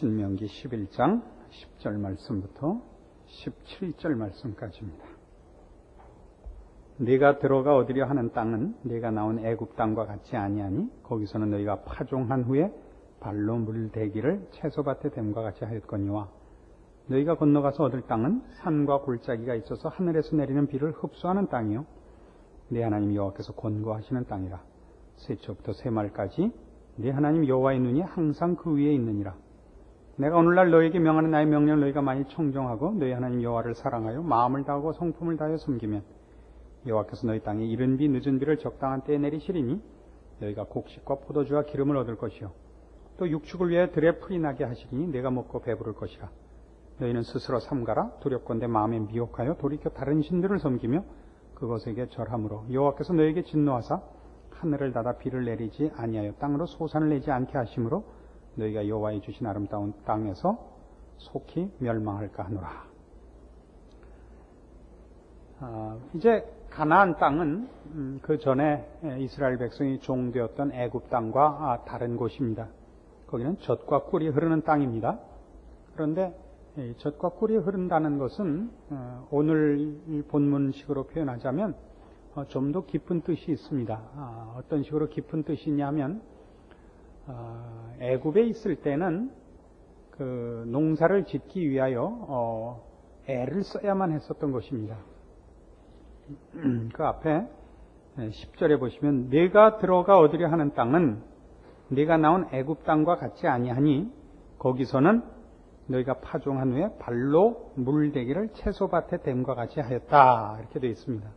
신명기 11장 10절 말씀부터 17절 말씀까지입니다. 네가 들어가 얻으려 하는 땅은 네가 나온 애굽 땅과 같지 아니하니 거기서는 너희가 파종한 후에 발로 물대기를 채소밭에 댐과 같이 하였거니와 너희가 건너가서 얻을 땅은 산과 골짜기가 있어서 하늘에서 내리는 비를 흡수하는 땅이요 네 하나님 여호와께서 권고하시는 땅이라. 세초부터 세말까지 네 하나님 여호와의 눈이 항상 그 위에 있느니라. 내가 오늘날 너희에게 명하는 나의 명령을 너희가 만일 청정하고 너희 하나님 여호와를 사랑하여 마음을 다하고 성품을 다하여 섬기면 여호와께서 너희 땅에 이른 비 늦은 비를 적당한 때에 내리시리니 너희가 곡식과 포도주와 기름을 얻을 것이요 또 육축을 위해 들에 풀이 나게 하시리니 내가 먹고 배부를 것이라. 너희는 스스로 삼가라. 두렵건대 마음에 미혹하여 돌이켜 다른 신들을 섬기며 그것에게 절함으로 여호와께서 너희에게 진노하사 하늘을 닫아 비를 내리지 아니하여 땅으로 소산을 내지 않게 하심으로 너희가 여호와의 주신 아름다운 땅에서 속히 멸망할까 하노라. 이제 가나안 땅은 그 전에 이스라엘 백성이 종되었던 애굽 땅과 다른 곳입니다. 거기는 젖과 꿀이 흐르는 땅입니다. 그런데 젖과 꿀이 흐른다는 것은 오늘 본문식으로 표현하자면 좀 더 깊은 뜻이 있습니다. 어떤 식으로 깊은 뜻이 있냐면 애굽에 있을 때는 그 농사를 짓기 위하여 애를 써야만 했었던 것입니다. 그 앞에 10절에 보시면 네가 들어가 얻으려 하는 땅은 네가 나온 애굽 땅과 같지 아니하니 거기서는 너희가 파종한 후에 발로 물대기를 채소밭에 댐과 같이 하였다. 이렇게 되어 있습니다.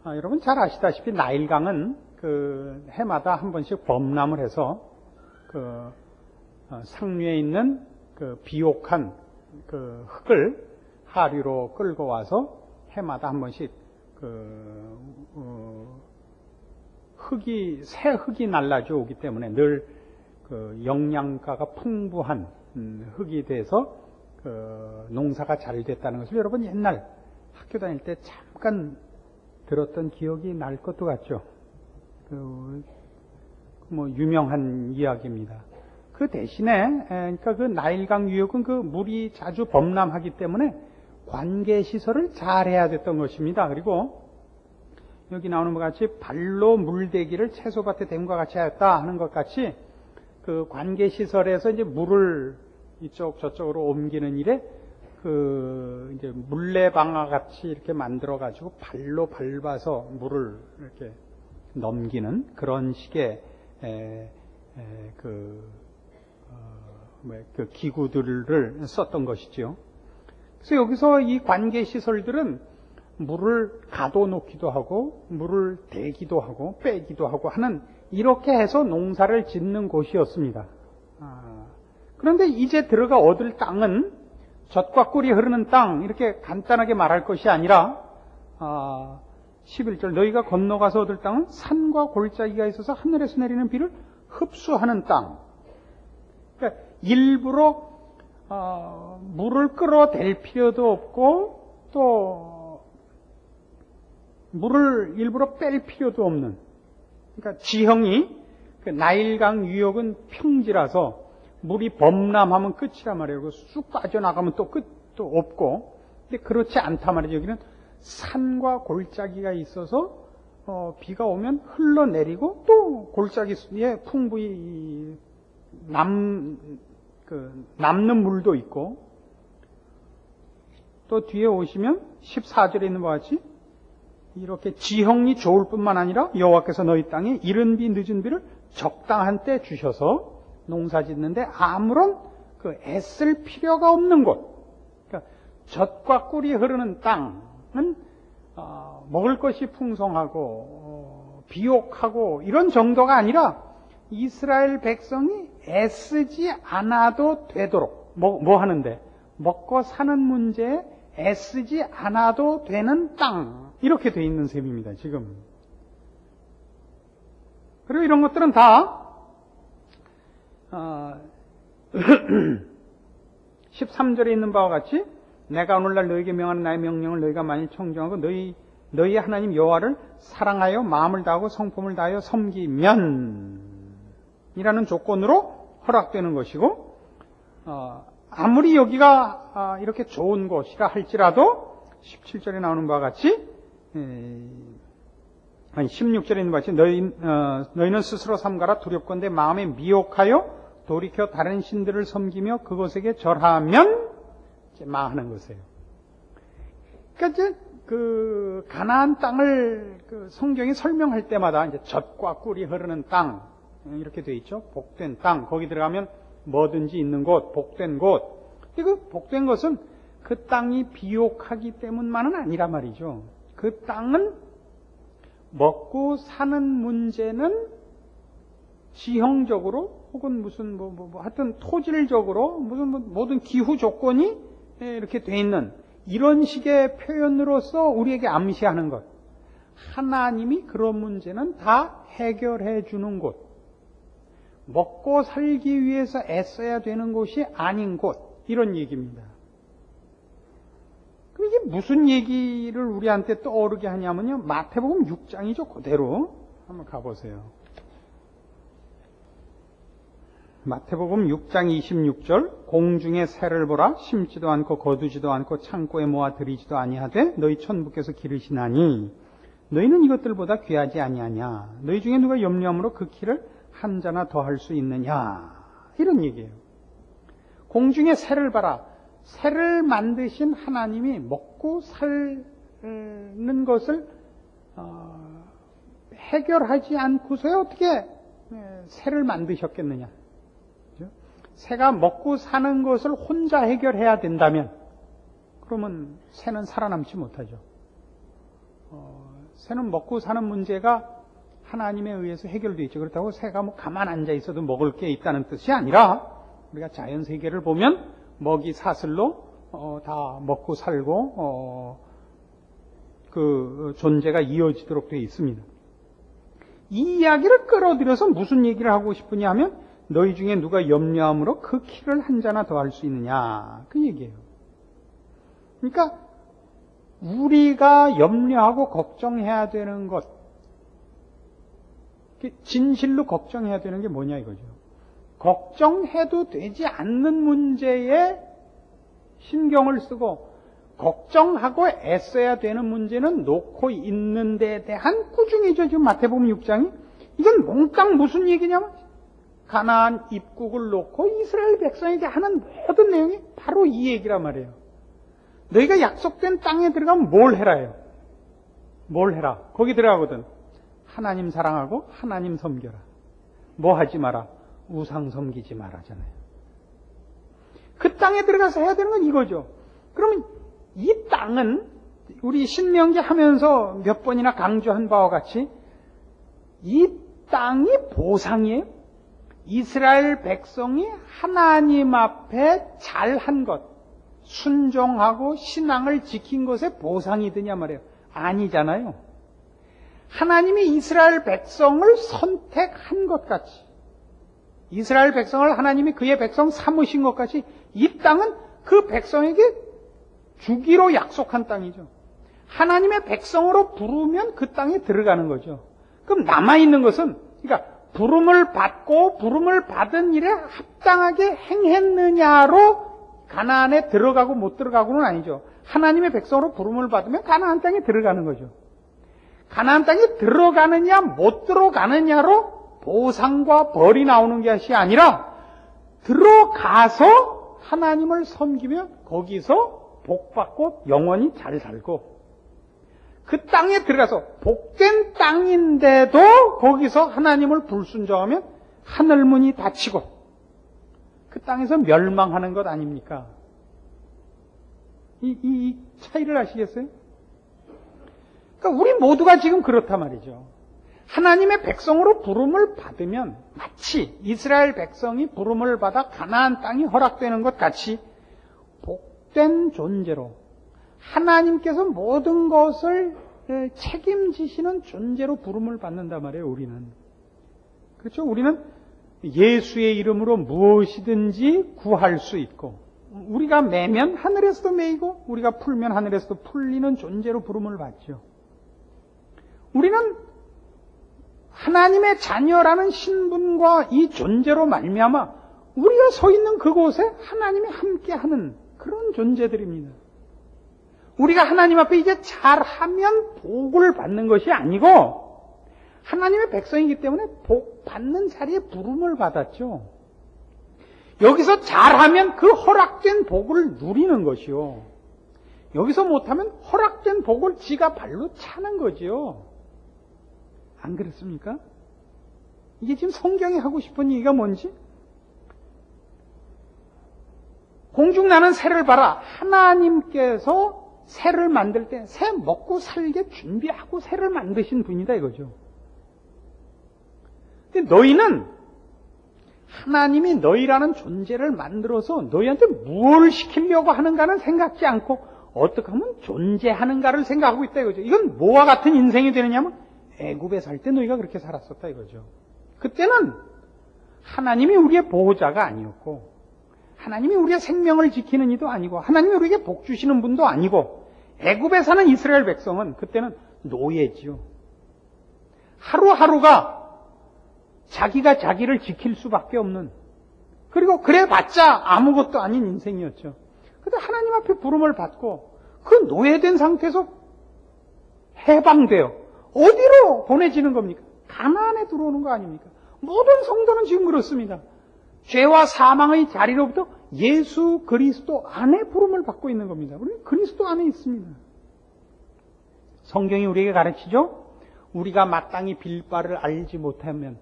여러분 잘 아시다시피 나일강은 그 해마다 한 번씩 범람을 해서 그 상류에 있는 그 비옥한 그 흙을 하류로 끌고 와서 해마다 한 번씩 새 흙이 날라져 오기 때문에 늘 그 영양가가 풍부한 흙이 돼서 그 농사가 잘 됐다는 것을 여러분 옛날 학교 다닐 때 잠깐 들었던 기억이 날 것도 같죠. 유명한 이야기입니다. 그 대신에, 그러니까 그 나일강 유역은 그 물이 자주 범람하기 때문에 관계 시설을 잘 해야 됐던 것입니다. 그리고 여기 나오는 것 같이 발로 물대기를 채소밭에 댐과 같이 하였다 하는 것 같이 그 관계 시설에서 이제 물을 이쪽 저쪽으로 옮기는 일에 그 이제 물레방아 같이 이렇게 만들어 가지고 발로 밟아서 물을 이렇게 넘기는 그런 식의 그 기구들을 썼던 것이죠. 그래서 여기서 이 관계 시설들은 물을 가둬놓기도 하고 물을 대기도 하고 빼기도 하고 하는 이렇게 해서 농사를 짓는 곳이었습니다. 그런데 이제 들어가 얻을 땅은 젖과 꿀이 흐르는 땅 이렇게 간단하게 말할 것이 아니라 11절 너희가 건너가서 얻을 땅은 산과 골짜기가 있어서 하늘에서 내리는 비를 흡수하는 땅. 그러니까 일부러 물을 끌어댈 필요도 없고 또 물을 일부러 뺄 필요도 없는, 그러니까 지형이 그 나일강 유역은 평지라서 물이 범람하면 끝이란 말이에요. 그리고 쑥 빠져나가면 또 끝도 없고. 근데 그렇지 않단 말이죠. 여기는 산과 골짜기가 있어서 비가 오면 흘러내리고 또 골짜기에 풍부히 남는 물도 있고, 또 뒤에 오시면 14절에 있는 것 같이 이렇게 지형이 좋을 뿐만 아니라 여호와께서 너희 땅에 이른 비 늦은 비를 적당한 때 주셔서 농사 짓는데 아무런 그 애쓸 필요가 없는 곳. 그러니까 젖과 꿀이 흐르는 땅은 먹을 것이 풍성하고 비옥하고 이런 정도가 아니라 이스라엘 백성이 애쓰지 않아도 되도록 뭐 하는데 먹고 사는 문제에 애쓰지 않아도 되는 땅 이렇게 돼 있는 셈입니다. 지금. 그리고 이런 것들은 다 13절에 있는 바와 같이 내가 오늘날 너희에게 명하는 나의 명령을 너희가 만일 청정하고 너희 하나님 여호와를 사랑하여 마음을 다하고 성품을 다하여 섬기면 이라는 조건으로 허락되는 것이고, 아무리 여기가 이렇게 좋은 곳이라 할지라도 17절에 나오는 바와 같이 아니 16절에 있는 바와 같이 너희는 스스로 삼가라 두렵건대 마음에 미혹하여 돌이켜 다른 신들을 섬기며 그것에게 절하면 이제 망하는 것이에요. 그러니까 이제 그 가나안 땅을 그 성경이 설명할 때마다 이제 젖과 꿀이 흐르는 땅 이렇게 돼 있죠. 복된 땅 거기 들어가면 뭐든지 있는 곳, 복된 곳. 근데 그 복된 것은 그 땅이 비옥하기 때문만은 아니란 말이죠. 그 땅은 먹고 사는 문제는 지형적으로 혹은 무슨 하여튼 토질적으로 무슨 모든 기후 조건이 이렇게 돼 있는 이런 식의 표현으로서 우리에게 암시하는 것. 하나님이 그런 문제는 다 해결해 주는 곳. 먹고 살기 위해서 애써야 되는 곳이 아닌 곳. 이런 얘기입니다. 그럼 이게 무슨 얘기를 우리한테 떠오르게 하냐면요. 마태복음 6장이죠. 그대로 한번 가보세요. 마태복음 6장 26절 공중의 새를 보라 심지도 않고 거두지도 않고 창고에 모아 들이지도 아니하되 너희 천부께서 기르시나니 너희는 이것들보다 귀하지 아니하냐 너희 중에 누가 염려함으로 그 키를 한 자나 더 할 수 있느냐 이런 얘기예요. 공중의 새를 봐라. 새를 만드신 하나님이 먹고 사는 것을 해결하지 않고서야 어떻게 새를 만드셨겠느냐. 새가 먹고 사는 것을 혼자 해결해야 된다면 그러면 새는 살아남지 못하죠. 새는 먹고 사는 문제가 하나님에 의해서 해결되어 있죠. 그렇다고 새가 뭐 가만 앉아 있어도 먹을 게 있다는 뜻이 아니라 우리가 자연 세계를 보면 먹이 사슬로 다 먹고 살고 그 존재가 이어지도록 되어 있습니다. 이 이야기를 끌어들여서 무슨 얘기를 하고 싶으냐 하면 너희 중에 누가 염려함으로 그 키를 한 자나 더 할 수 있느냐 그 얘기예요. 그러니까 우리가 염려하고 걱정해야 되는 것 진실로 걱정해야 되는 게 뭐냐 이거죠. 걱정해도 되지 않는 문제에 신경을 쓰고 걱정하고 애써야 되는 문제는 놓고 있는 데 대한 꾸중이죠. 지금 마태복음 6장이 이건 몽땅 무슨 얘기냐면 가나안 입국을 놓고 이스라엘 백성에게 하는 모든 내용이 바로 이 얘기란 말이에요. 너희가 약속된 땅에 들어가면 뭘 해라요? 뭘 해라? 거기 들어가거든. 하나님 사랑하고 하나님 섬겨라. 뭐 하지 마라? 우상 섬기지 말아잖아요. 그 땅에 들어가서 해야 되는 건 이거죠. 그러면 이 땅은 우리 신명기 하면서 몇 번이나 강조한 바와 같이 이 땅이 보상이에요. 이스라엘 백성이 하나님 앞에 잘한 것, 순종하고 신앙을 지킨 것에 보상이 되냐 말이에요. 아니잖아요. 하나님이 이스라엘 백성을 선택한 것 같이, 이스라엘 백성을 하나님이 그의 백성 삼으신 것 같이 이 땅은 그 백성에게 주기로 약속한 땅이죠. 하나님의 백성으로 부르면 그 땅에 들어가는 거죠. 그럼 남아있는 것은 그러니까 부름을 받고 부름을 받은 일에 합당하게 행했느냐로 가나안에 들어가고 못 들어가고는 아니죠. 하나님의 백성으로 부름을 받으면 가나안 땅에 들어가는 거죠. 가나안 땅에 들어가느냐 못 들어가느냐로 보상과 벌이 나오는 것이 아니라 들어가서 하나님을 섬기면 거기서 복받고 영원히 잘 살고 그 땅에 들어가서 복된 땅인데도 거기서 하나님을 불순종하면 하늘문이 닫히고 그 땅에서 멸망하는 것 아닙니까? 이 차이를 아시겠어요? 그러니까 우리 모두가 지금 그렇단 말이죠. 하나님의 백성으로 부름을 받으면 마치 이스라엘 백성이 부름을 받아 가나안 땅이 허락되는 것 같이 복된 존재로 하나님께서 모든 것을 책임지시는 존재로 부름을 받는단 말이에요. 우리는 그렇죠? 우리는 예수의 이름으로 무엇이든지 구할 수 있고 우리가 매면 하늘에서도 매이고 우리가 풀면 하늘에서도 풀리는 존재로 부름을 받죠. 우리는 하나님의 자녀라는 신분과 이 존재로 말미암아 우리가 서 있는 그곳에 하나님이 함께하는 그런 존재들입니다. 우리가 하나님 앞에 이제 잘하면 복을 받는 것이 아니고 하나님의 백성이기 때문에 복 받는 자리에 부름을 받았죠. 여기서 잘하면 그 허락된 복을 누리는 것이요. 여기서 못하면 허락된 복을 지가 발로 차는 거지요. 안 그렇습니까? 이게 지금 성경이 하고 싶은 얘기가 뭔지? 공중나는 새를 봐라. 하나님께서 새를 만들 때 새 먹고 살게 준비하고 새를 만드신 분이다 이거죠. 근데 너희는 하나님이 너희라는 존재를 만들어서 너희한테 뭘 시키려고 하는가는 생각지 않고 어떻게 하면 존재하는가를 생각하고 있다 이거죠. 이건 뭐와 같은 인생이 되느냐면 애굽에 살 때 너희가 그렇게 살았었다 이거죠. 그때는 하나님이 우리의 보호자가 아니었고 하나님이 우리의 생명을 지키는 이도 아니고 하나님이 우리에게 복 주시는 분도 아니고 애굽에 사는 이스라엘 백성은 그때는 노예지요. 하루하루가 자기가 자기를 지킬 수밖에 없는, 그리고 그래봤자 아무것도 아닌 인생이었죠. 그런데 하나님 앞에 부름을 받고 그 노예된 상태에서 해방되어 어디로 보내지는 겁니까? 가나안에 들어오는 거 아닙니까? 모든 성도는 지금 그렇습니다. 죄와 사망의 자리로부터 예수 그리스도 안에 부름을 받고 있는 겁니다. 우리는 그리스도 안에 있습니다. 성경이 우리에게 가르치죠? 우리가 마땅히 빌 바를 알지 못하면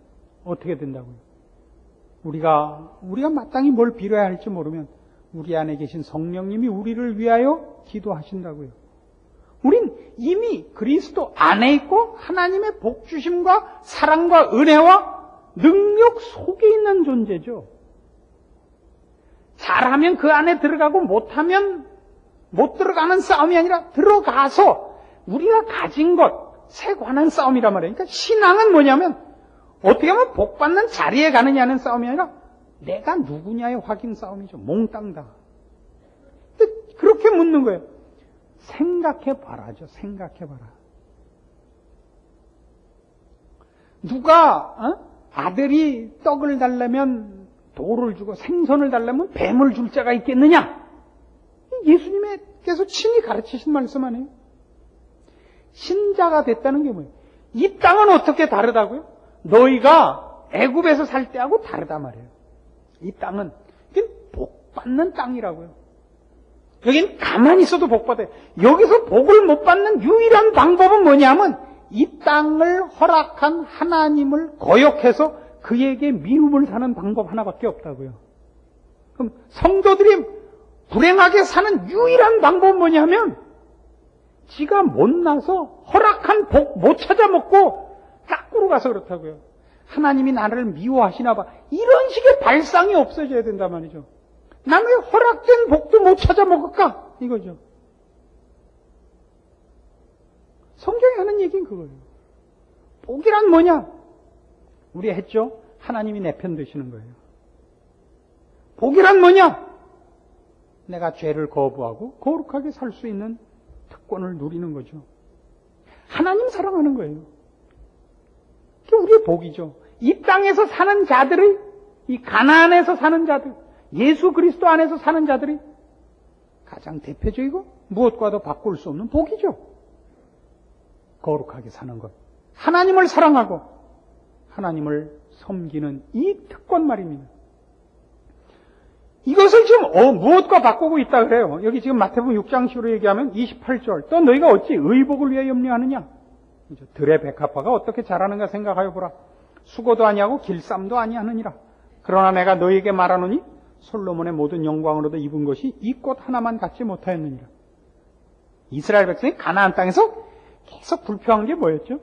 어떻게 된다고요? 우리가 마땅히 뭘 빌어야 할지 모르면 우리 안에 계신 성령님이 우리를 위하여 기도하신다고요. 우린 이미 그리스도 안에 있고 하나님의 복주심과 사랑과 은혜와 능력 속에 있는 존재죠. 잘하면 그 안에 들어가고 못하면 못 들어가는 싸움이 아니라 들어가서 우리가 가진 것에 관한 싸움이란 말이에요. 그러니까 신앙은 뭐냐면 어떻게 하면 복받는 자리에 가느냐는 싸움이 아니라 내가 누구냐의 확인 싸움이죠. 몽땅 다. 근데 그렇게 묻는 거예요. 생각해봐라죠. 생각해봐라. 누가 아들이 떡을 달라면 돌을 주고 생선을 달라면 뱀을 줄 자가 있겠느냐? 예수님께서 친히 가르치신 말씀 아니에요? 신자가 됐다는 게 뭐예요? 이 땅은 어떻게 다르다고요? 너희가 애굽에서 살 때하고 다르다 말이에요. 이 땅은 복받는 땅이라고요. 여긴 가만히 있어도 복받아요. 여기서 복을 못 받는 유일한 방법은 뭐냐면 이 땅을 허락한 하나님을 거역해서 그에게 미움을 사는 방법 하나밖에 없다고요. 그럼 성도들이 불행하게 사는 유일한 방법은 뭐냐면 지가 못나서 허락한 복 못 찾아 먹고 깎으러 가서 그렇다고요. 하나님이 나를 미워하시나 봐. 이런 식의 발상이 없어져야 된단 말이죠. 난 왜 허락된 복도 못 찾아 먹을까? 이거죠. 성경이 하는 얘기는 그거예요. 복이란 뭐냐? 우리 했죠? 하나님이 내 편 되시는 거예요. 복이란 뭐냐? 내가 죄를 거부하고 거룩하게 살 수 있는 특권을 누리는 거죠. 하나님 사랑하는 거예요. 그게 우리의 복이죠. 이 땅에서 사는 자들의, 이 가나안에서 사는 자들, 예수 그리스도 안에서 사는 자들이 가장 대표적이고 무엇과도 바꿀 수 없는 복이죠. 거룩하게 사는 것. 하나님을 사랑하고 하나님을 섬기는 이 특권 말입니다. 이것을 지금 무엇과 바꾸고 있다 그래요. 여기 지금 마태복음 6장식으로 얘기하면 28절. 또 너희가 어찌 의복을 위하여 염려하느냐? 들의 백합화가 어떻게 자라는가 생각하여 보라. 수고도 아니하고 길쌈도 아니하느니라. 그러나 내가 너희에게 말하노니 솔로몬의 모든 영광으로도 입은 것이 이 꽃 하나만 갖지 못하였느니라. 이스라엘 백성이 가나안 땅에서 계속 불평한 게 뭐였죠?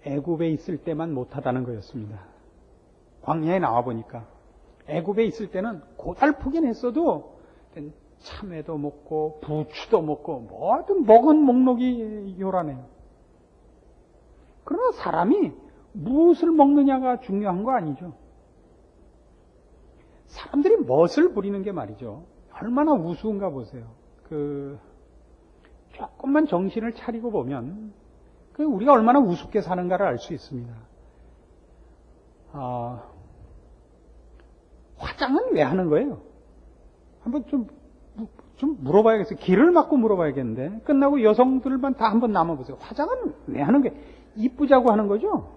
애굽에 있을 때만 못하다는 거였습니다. 광야에 나와 보니까 애굽에 있을 때는 고달프긴 했어도 참외도 먹고 부추도 먹고 뭐든 먹은 목록이 요란해요. 그러나 사람이 무엇을 먹느냐가 중요한 거 아니죠. 사람들이 멋을 부리는 게 말이죠. 얼마나 우스운가 보세요. 조금만 정신을 차리고 보면 우리가 얼마나 우습게 사는가를 알 수 있습니다. 화장은 왜 하는 거예요? 한번 좀 물어봐야겠어요. 길을 막고 물어봐야겠는데. 끝나고 여성들만 다 한번 남아보세요. 화장은 왜 하는 게 이쁘자고 하는 거죠?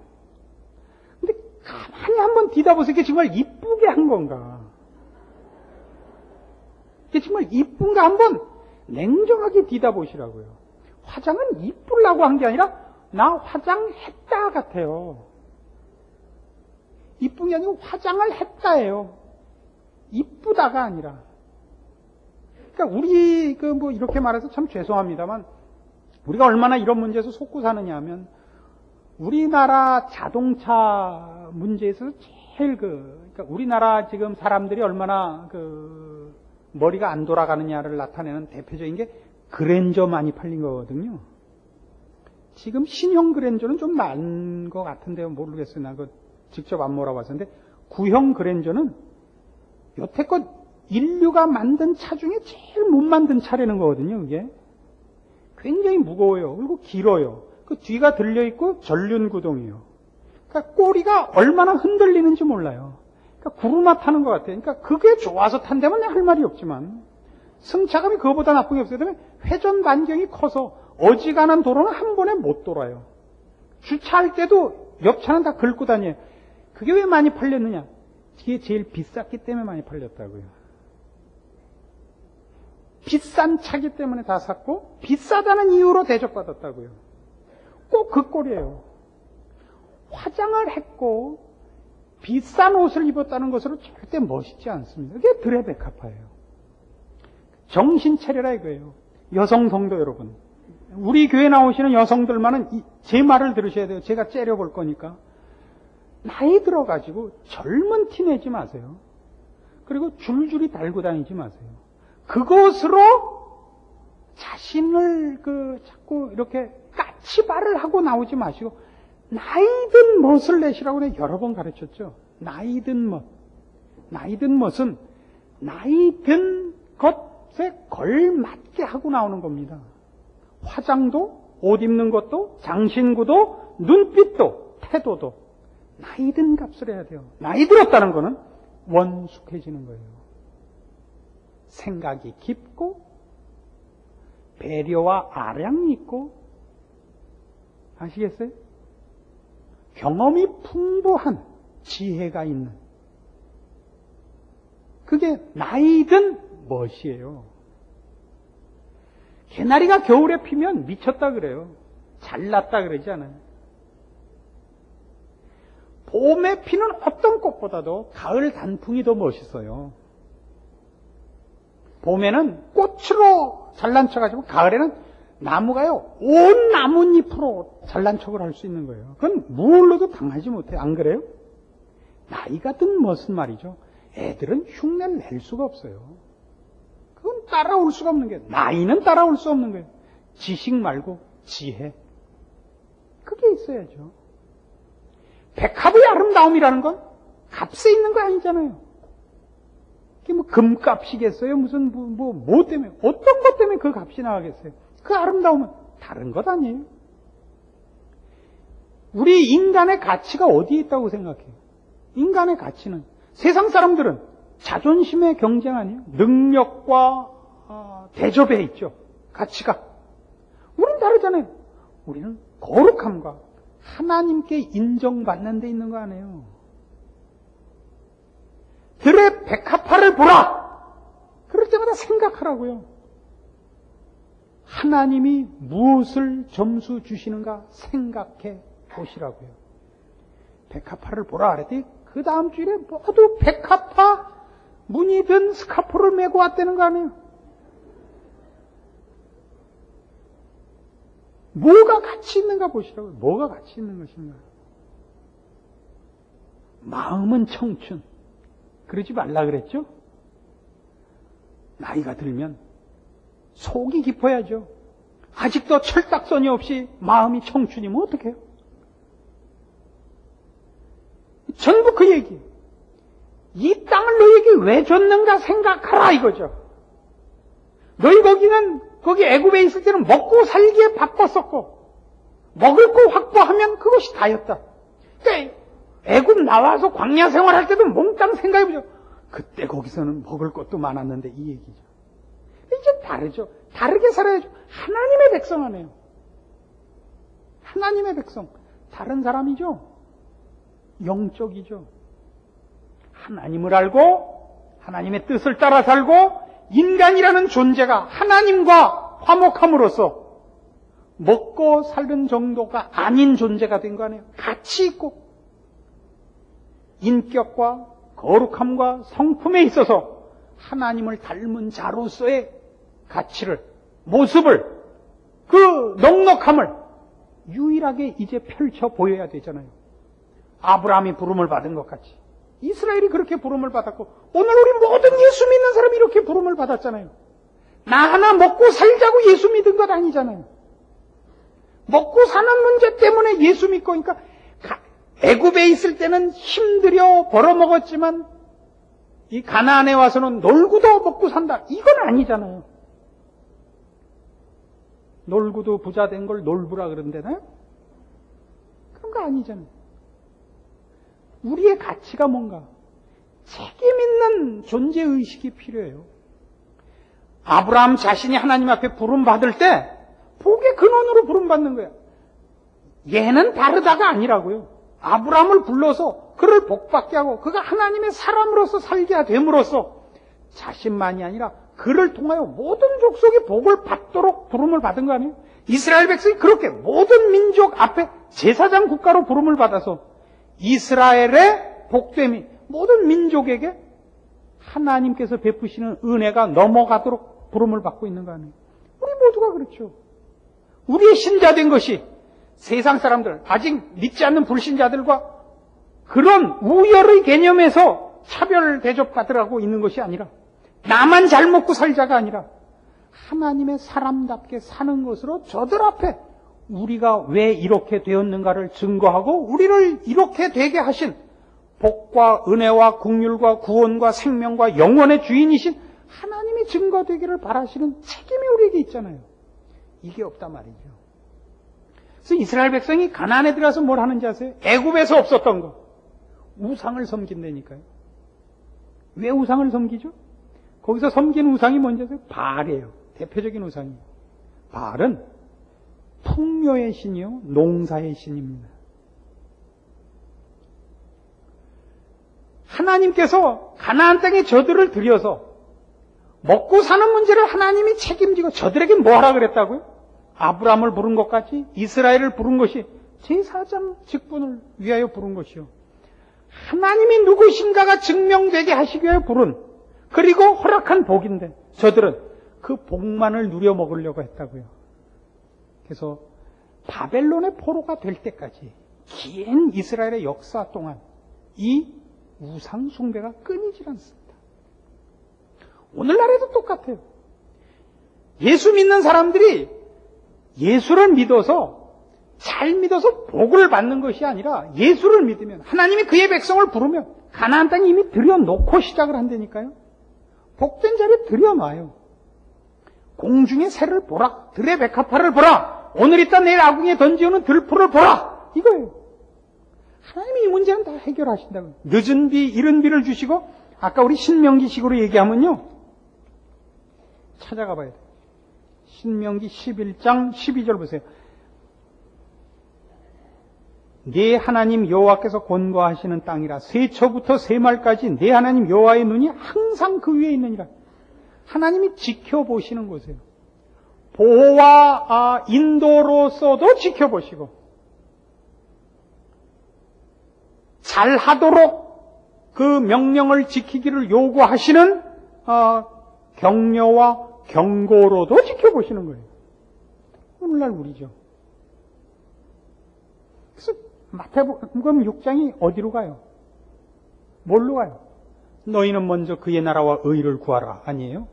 근데 가만히 한번 뒤다보세요. 이게 정말 이쁘게 한 건가? 이게 정말 이쁜가 한번 냉정하게 뒤다보시라고요. 화장은 이쁘려고 한 게 아니라 나 화장했다 같아요. 이쁜 게 아니고 화장을 했다예요. 이쁘다가 아니라. 그러니까 우리 이렇게 말해서 참 죄송합니다만 우리가 얼마나 이런 문제에서 속고 사느냐 하면 우리나라 자동차 문제에서 제일 그러니까 우리나라 지금 사람들이 얼마나 머리가 안 돌아가느냐를 나타내는 대표적인 게 그랜저 많이 팔린 거거든요. 지금 신형 그랜저는 좀 나은 것 같은데요. 모르겠어요. 나 직접 안 몰아봤었는데 구형 그랜저는 여태껏 인류가 만든 차 중에 제일 못 만든 차라는 거거든요. 그게 굉장히 무거워요. 그리고 길어요. 그 뒤가 들려있고 전륜 구동이에요. 그러니까 꼬리가 얼마나 흔들리는지 몰라요. 그러니까 구르마 타는 것 같아요. 그러니까 그게 좋아서 탄다면 할 말이 없지만 승차감이 그거보다 나쁜 게 없어요. 그다음에 회전 반경이 커서 어지간한 도로는 한 번에 못 돌아요. 주차할 때도 옆 차는 다 긁고 다녀요. 그게 왜 많이 팔렸느냐? 이게 제일 비쌌기 때문에 많이 팔렸다고요. 비싼 차기 때문에 다 샀고 비싸다는 이유로 대접받았다고요. 꼭 그 꼴이에요. 화장을 했고 비싼 옷을 입었다는 것으로 절대 멋있지 않습니다. 그게 드레베카파예요. 정신 차려라 이거예요. 여성 성도 여러분. 우리 교회 나오시는 여성들만은 제 말을 들으셔야 돼요. 제가 째려볼 거니까. 나이 들어가지고 젊은 티 내지 마세요. 그리고 줄줄이 달고 다니지 마세요. 그것으로 자신을 자꾸 이렇게 까치발을 하고 나오지 마시고 나이든 멋을 내시라고 내가 여러 번 가르쳤죠. 나이든 멋. 나이든 멋은 나이든 것에 걸맞게 하고 나오는 겁니다. 화장도, 옷 입는 것도, 장신구도, 눈빛도, 태도도 나이든 값을 해야 돼요. 나이 들었다는 거는 원숙해지는 거예요. 생각이 깊고 배려와 아량이 있고 아시겠어요? 경험이 풍부한 지혜가 있는 그게 나이든 멋이에요. 개나리가 겨울에 피면 미쳤다 그래요. 잘났다 그러지 않아요. 봄에 피는 어떤 꽃보다도 가을 단풍이 더 멋있어요. 봄에는 꽃으로 잘난 척하지만 가을에는 나무가요 온 나뭇잎으로 잘난 척을 할 수 있는 거예요. 그건 무얼로도 당하지 못해요. 안 그래요? 나이가 든 멋은 말이죠. 애들은 흉내를 낼 수가 없어요. 그건 따라올 수가 없는 거예요. 나이는 따라올 수 없는 거예요. 지식 말고 지혜. 그게 있어야죠. 백합의 아름다움이라는 건 값에 있는 거 아니잖아요. 그게 뭐 금값이겠어요? 무슨 뭐 때문에 어떤 것 때문에 그 값이 나가겠어요? 그 아름다움은 다른 것 아니에요? 우리 인간의 가치가 어디에 있다고 생각해요? 인간의 가치는 세상 사람들은 자존심의 경쟁 아니에요? 능력과 대접에 있죠. 가치가. 우리는 다르잖아요. 우리는 거룩함과 하나님께 인정받는 데 있는 거 아니에요. 들의 백합화를 보라! 그럴 때마다 생각하라고요. 하나님이 무엇을 점수 주시는가 생각해 보시라고요. 백합화를 보라 그랬더니 그 다음 주일에 모두 백합화 무늬 든 스카프를 메고 왔다는 거 아니에요. 뭐가 가치 있는가 보시라고요. 뭐가 가치 있는 것인가. 마음은 청춘. 그러지 말라 그랬죠? 나이가 들면 속이 깊어야죠. 아직도 철딱서니 없이 마음이 청춘이면 어떡해요? 전부 그 얘기. 이 땅을 너에게 왜 줬는가 생각하라 이거죠. 너희 거기 애굽에 있을 때는 먹고 살기에 바빴었고 먹을 거 확보하면 그것이 다였다. 그러니까 애굽 나와서 광야 생활할 때도 몽땅 생각해보죠. 그때 거기서는 먹을 것도 많았는데 이 얘기죠. 이제 다르죠. 다르게 살아야죠. 하나님의 백성 안에요. 하나님의 백성. 다른 사람이죠. 영적이죠. 하나님을 알고 하나님의 뜻을 따라 살고 인간이라는 존재가 하나님과 화목함으로써 먹고 사는 정도가 아닌 존재가 된 거 아니에요. 가치 있고 인격과 거룩함과 성품에 있어서 하나님을 닮은 자로서의 가치를, 모습을, 그 넉넉함을 유일하게 이제 펼쳐 보여야 되잖아요. 아브라함이 부름을 받은 것 같이 이스라엘이 그렇게 부름을 받았고 오늘 우리 모든 예수 믿는 사람이 이렇게 부름을 받았잖아요. 나 하나 먹고 살자고 예수 믿은 것 아니잖아요. 먹고 사는 문제 때문에 예수 믿고, 그러니까 애굽에 있을 때는 힘들여 벌어먹었지만 이 가나안에 와서는 놀고도 먹고 산다. 이건 아니잖아요. 놀고도 부자 된 걸 놀부라 그런다나요? 그런 거 아니잖아요. 우리의 가치가 뭔가 책임 있는 존재의식이 필요해요. 아브라함 자신이 하나님 앞에 부름받을 때 복의 근원으로 부름받는 거예요. 얘는 다르다가 아니라고요. 아브라함을 불러서 그를 복받게 하고 그가 하나님의 사람으로서 살게 됨으로써 자신만이 아니라 그를 통하여 모든 족속이 복을 받도록 부름을 받은 거 아니에요? 이스라엘 백성이 그렇게 모든 민족 앞에 제사장 국가로 부름을 받아서 이스라엘의 복됨이 모든 민족에게 하나님께서 베푸시는 은혜가 넘어가도록 부름을 받고 있는 거 아니에요? 우리 모두가 그렇죠. 우리의 신자된 것이 세상 사람들, 아직 믿지 않는 불신자들과 그런 우열의 개념에서 차별 대접받으라고 있는 것이 아니라 나만 잘 먹고 살자가 아니라 하나님의 사람답게 사는 것으로 저들 앞에 우리가 왜 이렇게 되었는가를 증거하고 우리를 이렇게 되게 하신 복과 은혜와 긍휼과 구원과 생명과 영원의 주인이신 하나님이 증거되기를 바라시는 책임이 우리에게 있잖아요. 이게 없단 말이죠. 그래서 이스라엘 백성이 가나안에 들어가서 뭘 하는지 아세요? 애굽에서 없었던 거. 우상을 섬긴다니까요. 왜 우상을 섬기죠? 거기서 섬기는 우상이 뭔지 아세요? 바알이에요. 대표적인 우상이에요. 바알은 풍요의 신이요, 농사의 신입니다. 하나님께서 가나안 땅에 저들을 들여서 먹고 사는 문제를 하나님이 책임지고 저들에게 뭐 하라 그랬다고요? 아브라함을 부른 것 같이 이스라엘을 부른 것이 제사장 직분을 위하여 부른 것이요. 하나님이 누구신가가 증명되게 하시기 위하여 부른, 그리고 허락한 복인데 저들은 그 복만을 누려 먹으려고 했다고요. 그래서 바벨론의 포로가 될 때까지 긴 이스라엘의 역사 동안 이 우상 숭배가 끊이질 않습니다. 오늘날에도 똑같아요. 예수 믿는 사람들이 예수를 믿어서 잘 믿어서 복을 받는 것이 아니라 예수를 믿으면 하나님이 그의 백성을 부르면 가나안 땅에 이미 들여놓고 시작을 한다니까요. 복된 자리에 들여놔요. 공중의 새를 보라, 들의 백합화를 보라, 오늘 있다 내일 아궁이에 던지오는 들풀을 보라, 이거예요. 하나님이 이 문제는 다 해결하신다고요. 늦은 비 이른 비를 주시고, 아까 우리 신명기식으로 얘기하면요, 찾아가 봐야 돼요. 신명기 11장 12절 보세요. 네 하나님 여호와께서 권고하시는 땅이라 세초부터 세말까지 네 하나님 여호와의 눈이 항상 그 위에 있느니라. 하나님이 지켜보시는 곳이에요. 보호와 인도로서도 지켜보시고 잘하도록 그 명령을 지키기를 요구하시는 격려와 경고로도 지켜보시는 거예요. 오늘날 우리죠. 그래서 마태복음 6장이 어디로 가요? 뭘로 가요? 너희는 먼저 그의 나라와 의를 구하라 아니에요?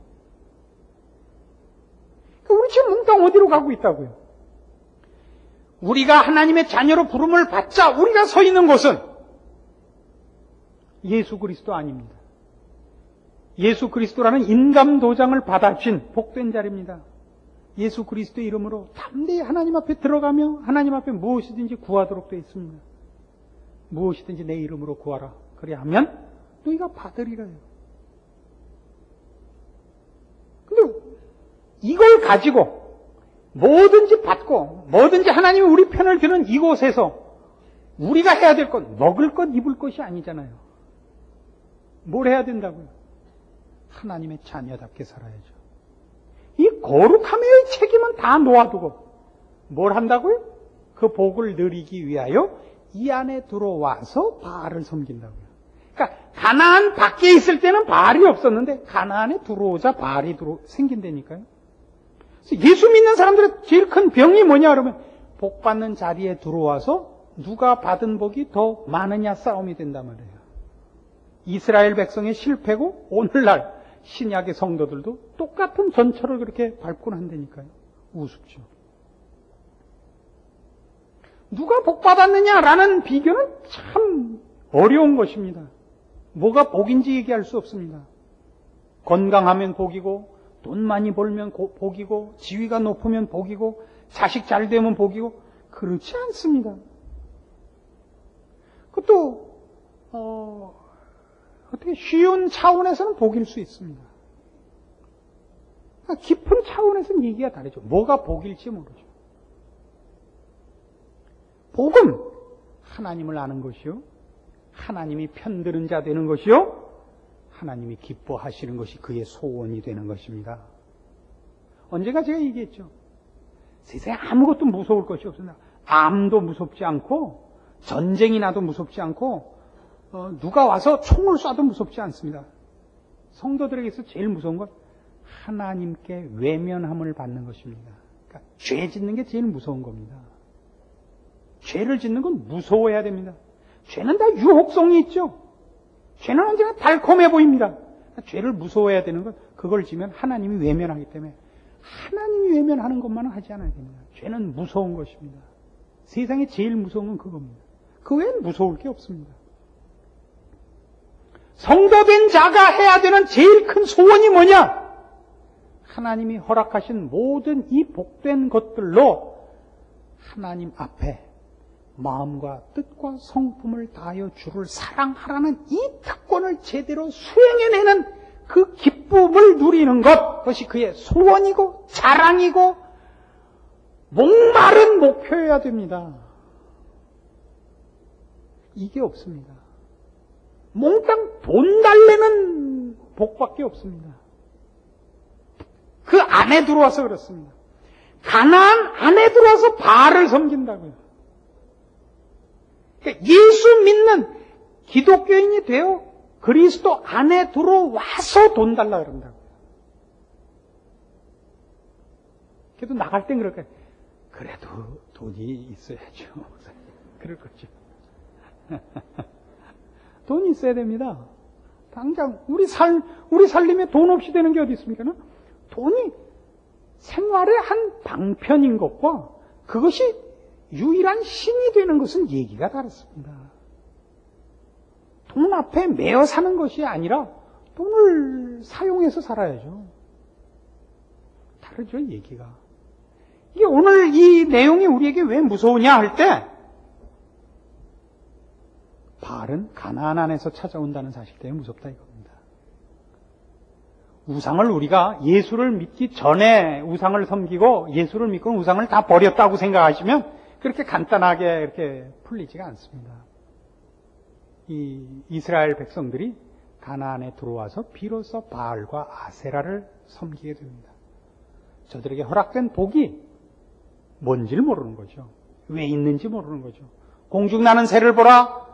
우리 지금 몽땅 어디로 가고 있다고요? 우리가 하나님의 자녀로 부름을 받자 우리가 서 있는 곳은 예수 그리스도 아닙니다. 예수 그리스도라는 인감 도장을 받아준 복된 자리입니다. 예수 그리스도의 이름으로 담대히 하나님 앞에 들어가며 하나님 앞에 무엇이든지 구하도록 되어 있습니다. 무엇이든지 내 이름으로 구하라. 그래야 하면 너희가 받으리라요. 이걸 가지고 뭐든지 받고 뭐든지 하나님이 우리 편을 드는 이곳에서 우리가 해야 될 것, 먹을 것, 입을 것이 아니잖아요. 뭘 해야 된다고요? 하나님의 자녀답게 살아야죠. 이 거룩함의 책임은 다 놓아두고 뭘 한다고요? 그 복을 누리기 위하여 이 안에 들어와서 바알을 섬긴다고요. 그러니까 가나안 밖에 있을 때는 바알이 없었는데 가나안에 들어오자 바알이 생긴다니까요. 그래서 예수 믿는 사람들의 제일 큰 병이 뭐냐 그러면 복 받는 자리에 들어와서 누가 받은 복이 더 많으냐 싸움이 된단 말이에요. 이스라엘 백성의 실패고 오늘날 신약의 성도들도 똑같은 전철을 그렇게 밟곤 한다니까요. 우습죠. 누가 복 받았느냐라는 비교는 참 어려운 것입니다. 뭐가 복인지 얘기할 수 없습니다. 건강하면 복이고 돈 많이 벌면 복이고 지위가 높으면 복이고 자식 잘 되면 복이고 그렇지 않습니다. 그것도 어떻게 쉬운 차원에서는 복일 수 있습니다. 그러니까 깊은 차원에서는 얘기가 다르죠. 뭐가 복일지 모르죠. 복은 하나님을 아는 것이요, 하나님이 편드는 자 되는 것이요, 하나님이 기뻐하시는 것이 그의 소원이 되는 것입니다. 언제가 제가 얘기했죠. 세상에 아무것도 무서울 것이 없습니다. 암도 무섭지 않고 전쟁이 나도 무섭지 않고 누가 와서 총을 쏴도 무섭지 않습니다. 성도들에게서 제일 무서운 건 하나님께 외면함을 받는 것입니다. 그러니까 죄 짓는 게 제일 무서운 겁니다. 죄를 짓는 건 무서워해야 됩니다. 죄는 다 유혹성이 있죠. 죄는 언제나 달콤해 보입니다. 죄를 무서워해야 되는 건 그걸 지면 하나님이 외면하기 때문에 하나님이 외면하는 것만은 하지 않아야 됩니다. 죄는 무서운 것입니다. 세상에 제일 무서운 건 그겁니다. 그 외엔 무서울 게 없습니다. 성도된 자가 해야 되는 제일 큰 소원이 뭐냐? 하나님이 허락하신 모든 이 복된 것들로 하나님 앞에 마음과 뜻과 성품을 다하여 주를 사랑하라는 이 특권을 제대로 수행해내는 그 기쁨을 누리는 것, 그것이 그의 소원이고 자랑이고 목마른 목표여야 됩니다. 이게 없습니다. 몽땅 돈 달래는 복밖에 없습니다. 그 안에 들어와서 그렇습니다. 가나안 안에 들어와서 바알을 섬긴다고요. 그러니까 예수 믿는 기독교인이 되어 그리스도 안에 들어와서 돈 달라 그런다고요. 그래도 나갈 땐 그럴까요? 그래도 돈이 있어야죠. 그럴 거죠. 돈이 있어야 됩니다. 당장 우리 살림에 돈 없이 되는 게 어디 있습니까? 돈이 생활의 한 방편인 것과 그것이 유일한 신이 되는 것은 얘기가 다릅니다. 돈 앞에 매어 사는 것이 아니라 돈을 사용해서 살아야죠. 다르죠, 얘기가. 이게 오늘 이 내용이 우리에게 왜 무서우냐 할 때 바알은 가나안 안에서 찾아온다는 사실 때문에 무섭다 이겁니다. 우상을 우리가 예수를 믿기 전에 우상을 섬기고 예수를 믿고 우상을 다 버렸다고 생각하시면 그렇게 간단하게 이렇게 풀리지가 않습니다. 이 이스라엘 백성들이 가나안에 들어와서 비로소 바알과 아세라를 섬기게 됩니다. 저들에게 허락된 복이 뭔지를 모르는 거죠. 왜 있는지 모르는 거죠. 공중나는 새를 보라,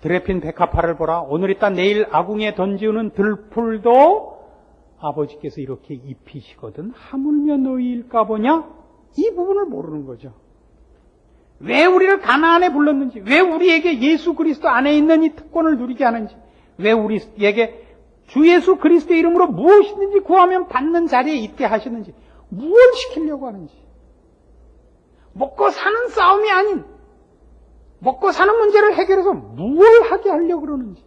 들에 핀 백합화를 보라, 오늘 있다 내일 아궁이에 던지우는 들풀도 아버지께서 이렇게 입히시거든 하물며 너희일까 보냐? 이 부분을 모르는 거죠. 왜 우리를 가나안에 불렀는지, 왜 우리에게 예수 그리스도 안에 있는 이 특권을 누리게 하는지, 왜 우리에게 주 예수 그리스도의 이름으로 무엇이든지 구하면 받는 자리에 있게 하시는지, 무엇을 시키려고 하는지, 먹고 사는 싸움이 아닌 먹고 사는 문제를 해결해서 무엇을 하게 하려고 그러는지,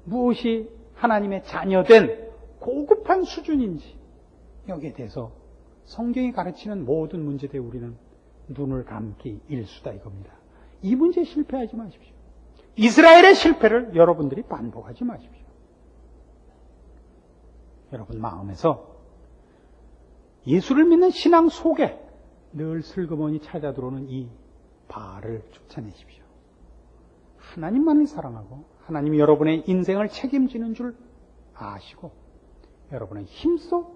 무엇이 하나님의 자녀된 고급한 수준인지, 여기에 대해서 성경이 가르치는 모든 문제에 우리는 눈을 감기 일수다 이겁니다. 이 문제에 실패하지 마십시오. 이스라엘의 실패를 여러분들이 반복하지 마십시오. 여러분 마음에서 예수를 믿는 신앙 속에 늘 슬그머니 찾아 들어오는 이 바알을 쫓아내십시오. 하나님만을 사랑하고 하나님이 여러분의 인생을 책임지는 줄 아시고 여러분의 힘써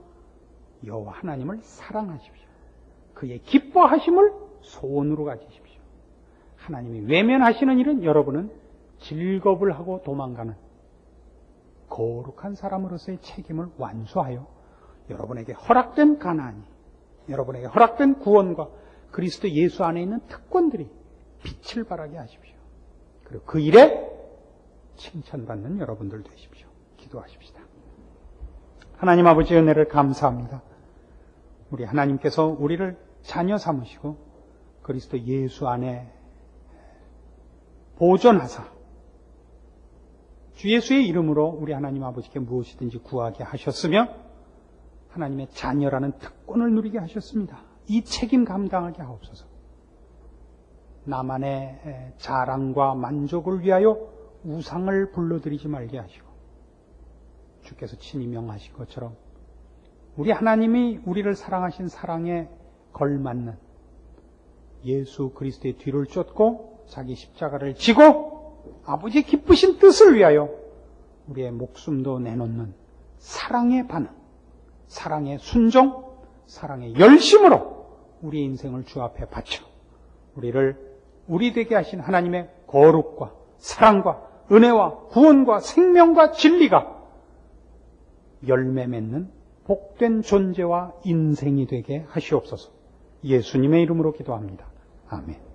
여호와 하나님을 사랑하십시오. 그의 기뻐하심을 소원으로 가지십시오. 하나님이 외면하시는 일은 여러분은 즐겁을 하고 도망가는 거룩한 사람으로서의 책임을 완수하여 여러분에게 허락된 가나안이, 여러분에게 허락된 구원과 그리스도 예수 안에 있는 특권들이 빛을 발하게 하십시오. 그리고 그 일에 칭찬받는 여러분들 되십시오. 기도하십시다. 하나님 아버지 은혜를 감사합니다. 우리 하나님께서 우리를 자녀 삼으시고 그리스도 예수 안에 보존하사 주 예수의 이름으로 우리 하나님 아버지께 무엇이든지 구하게 하셨으며 하나님의 자녀라는 특권을 누리게 하셨습니다. 이 책임 감당하게 하옵소서. 나만의 자랑과 만족을 위하여 우상을 불러들이지 말게 하시고 주께서 친히 명하신 것처럼 우리 하나님이 우리를 사랑하신 사랑에 걸맞는 예수 그리스도의 뒤를 쫓고 자기 십자가를 지고 아버지의 기쁘신 뜻을 위하여 우리의 목숨도 내놓는 사랑의 반응, 사랑의 순종, 사랑의 열심으로 우리의 인생을 주 앞에 바쳐 우리를 우리 되게 하신 하나님의 거룩과 사랑과 은혜와 구원과 생명과 진리가 열매 맺는 복된 존재와 인생이 되게 하시옵소서. 예수님의 이름으로 기도합니다. 아멘.